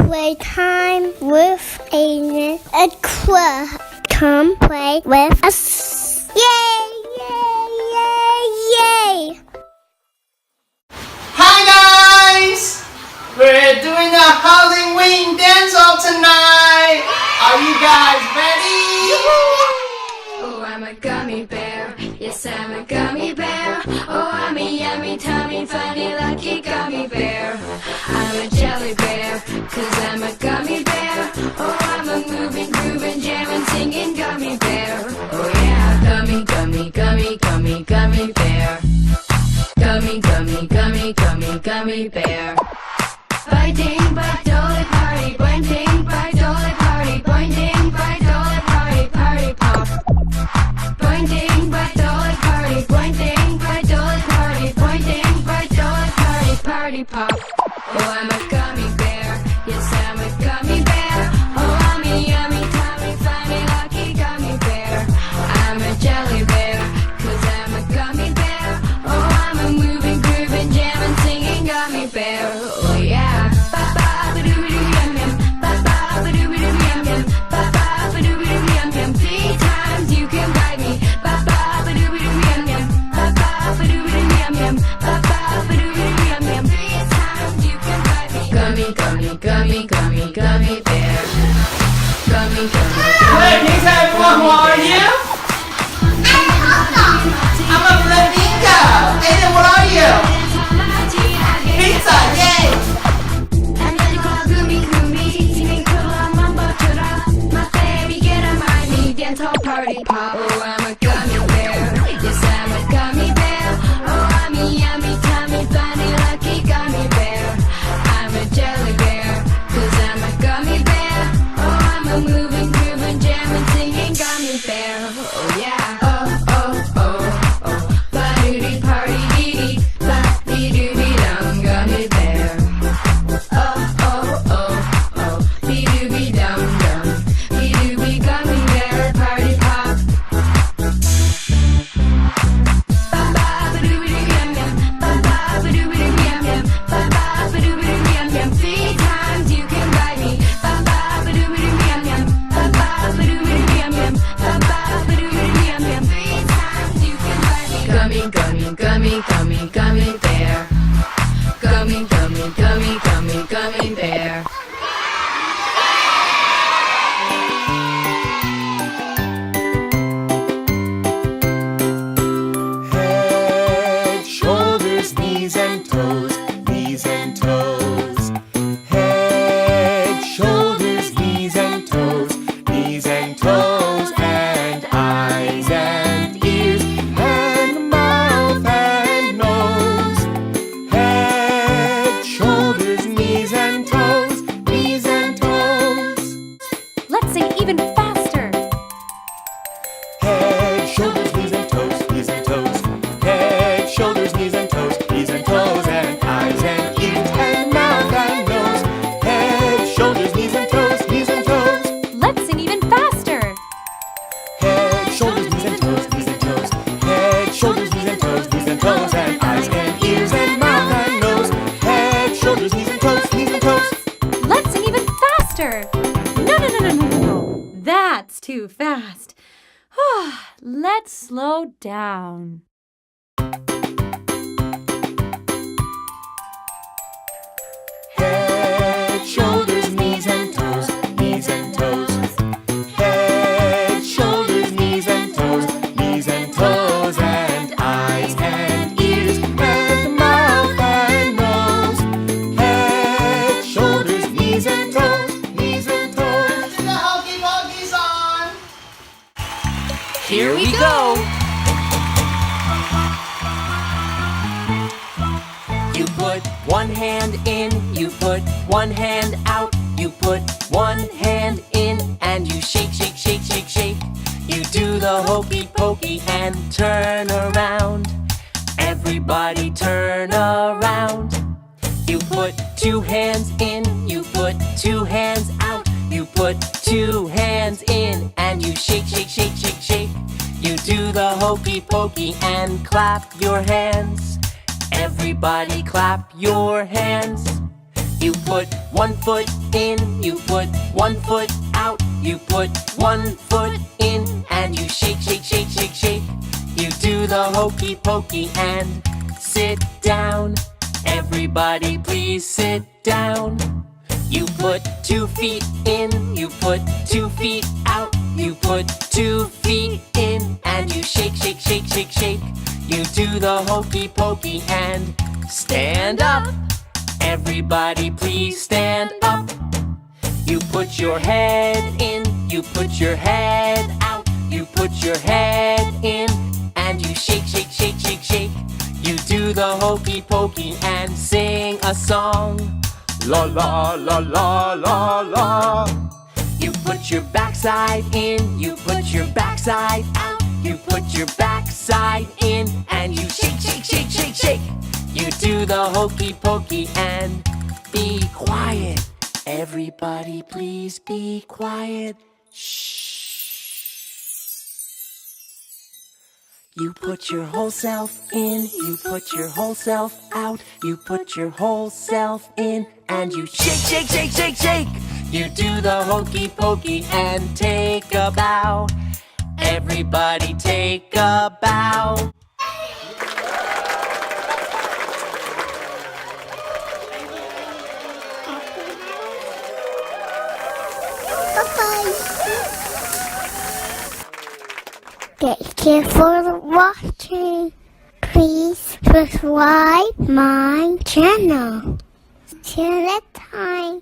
Playtime with Aiden and Club. Come play with us. Yay, yay, yay, yay! Hi guys! We're doing a Halloween dance-off tonight! Are you guys ready? Oh, I'm a gummy bear. Yes, I'm a gummy bear. Oh, I'm a yummy, tummy, funny, lucky gummy bear. I'm a jelly bear, 'cause I'm a gummy bear. Oh, I'm a moving, grooving, jamming, singing gummy bear. Oh yeah, gummy, gummy, gummy, gummy, gummy bear. Gummy, gummy, gummy, gummy, gummy bear. Biting, bite, dolly, party, pointing, bite, dolly, party, pointing, bite, dolly, party, party pop. Pointing, bite, dolly, party, pointing, bite, dolly, party, pointing, bite, dolly, party, party pop. Oh, I'm a gummy bear. Yes, I'm a gummy bear. Oh, I'm a yummy, tummy, funny, lucky gummy bear. I'm a jelly bear, 'cause I'm a gummy bear. Oh, I'm a moving, grooving, jamming, singing gummy bear. Oh yeah. Ba-ba-ba-doo-ba-doo-yum-yum. Ba-ba-ba-doo-ba-doo-yum-yum. Ba-ba-ba-doo-ba-doo-yum-yum. 3 times you can bite me. Ba-ba-ba-doo-ba-doo-yum-yum. Ba-ba-ba-doo-ba-doo-yum-yum. Ba-ba-ba-doo-ba-doo-yum-yum. 3 times you can bite me. Gummy, gummy, gummy, gummy, gummy bear. Gummy, gummy, Hey, can you tell everyone who are you? I'm a flamingo! Aiden, what are you? Pizza, yay! Party pop. Oh, I'm a gummy bear. Yes, I'm a gummy bear. Oh, I'm a yummy, tummy, funny, lucky gummy bear. I'm a jelly bear, 'cause I'm a gummy bear. Oh, I'm a moving, grooving, jamming, singing gummy bear. Oh yeah. Oh, oh, oh, oh. Ba-doo-dee, party, dee-dee. Ba-dee-doo-dee-dum, gummy bear. Oh, oh, oh, oh. Dee-doo-dee-dum-dum. Dee-doo-dee, gummy bear, party pop. Ba-ba-ba-doo-ba-doo-yum-yum. Ba-ba-ba-doo-ba-doo-yum-yum. Ba-ba-ba-doo-ba-doo-yum-yum. 3 times you can bite me. Ba-ba-ba-doo-ba-doo-yum-yum. Ba-ba-ba-doo-ba-doo-yum-yum. Ba-ba-ba-doo-ba-doo-yum-yum. 3 times you can bite me. Gummy, gummy, gummy, gummy, gummy bear. Gummy, gummy, gummy, gummy, gummy bear. Head, shoulders, knees and toes, knees and toes. Head, shoulders, knees and toes, knees and toes, and eyes and ears, and mouth and nose. Head, shoulders, knees and toes, knees and toes. Let's sing even faster. Head, shoulders, knees and toes, knees and toes. Head, shoulders, knees and toes, knees and toes, and eyes and ears and mouth and nose. Head, shoulders, knees and toes, knees and toes. Let's sing even faster. Head, shoulders, knees and toes, knees and toes. Head, shoulders, knees and toes, knees and toes, and eyes and ears and mouth and nose. Head, shoulders, knees and toes, knees and toes. Let's sing even faster. No. That's too fast. Let's slow down. Head, shoulders, knees and toes, knees and toes. Head, shoulders, knees and toes, knees and toes, and eyes and ears and mouth and nose. Head, shoulders, knees and toes, knees and toes. The Hokey Pokey's on! Here we go. You put one hand in, you put one hand out, you put one hand in, and you shake, shake, shake, shake, shake. You do the hokey pokey and turn around. Everybody turn around. You put 2 hands in, you put 2 hands out, you put 2 hands in, and you shake, shake, shake, shake, shake. You do the hokey pokey and clap your hands. Everybody clap your hands. You put one foot in, you put one foot out. You put one foot in and you shake, shake, shake, shake, shake. You do the hokey pokey and sit down. Everybody please sit down. You put 2 feet in, you put 2 feet out. You put 2 feet in and you shake, shake, shake, shake, shake. You do the hokey pokey and stand up. Everybody please stand up. You put your head in, you put your head out. You put your head in and you shake, shake, shake, shake, shake. You do the hokey pokey and sing a song. La la la la la la. You put your backside in, you put your backside out. You put your backside in and you shake, shake, shake, shake, shake. You do the hokey pokey and be quiet. Everybody please be quiet. Shh. You put your whole self in, you put your whole self out. You put your whole self in and you shake, shake, shake, shake, shake. You do the hokey pokey and take a bow. Everybody take a bow. Bye-bye. Thank you for watching. Please subscribe my channel. See you next time.